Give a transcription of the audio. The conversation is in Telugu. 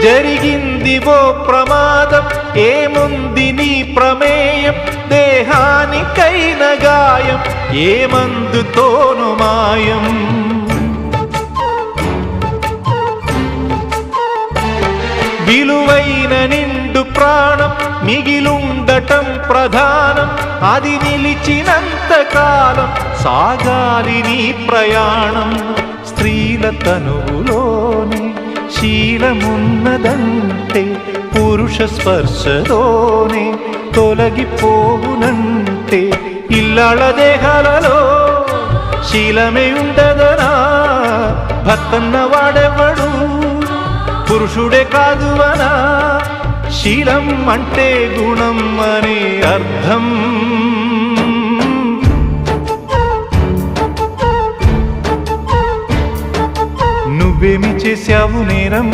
జరిగింది ఓ ప్రమాదం, ఏముంది నీ ప్రమేయం, దేహానికైన గాయం ఏ మందుతోను మాయం. విలువైన నిండు ప్రాణం మిగిలుండటం ప్రధానం, అది నిలిచినంత కాలం సాగాలి నీ ప్రయాణం. స్త్రీల తనువులోని శీలమున్నదంటే పురుష స్పర్శతోనే తొలగిపోవునంటే, ఇల్లాళ దేహాలలో శీలమే ఉండదనా, భర్తన్న వాడెవడు పురుషుడే కాదువనా. శీలం అంటే గుణం అనే అర్థం. నువ్వేమి చేశావు నేరం,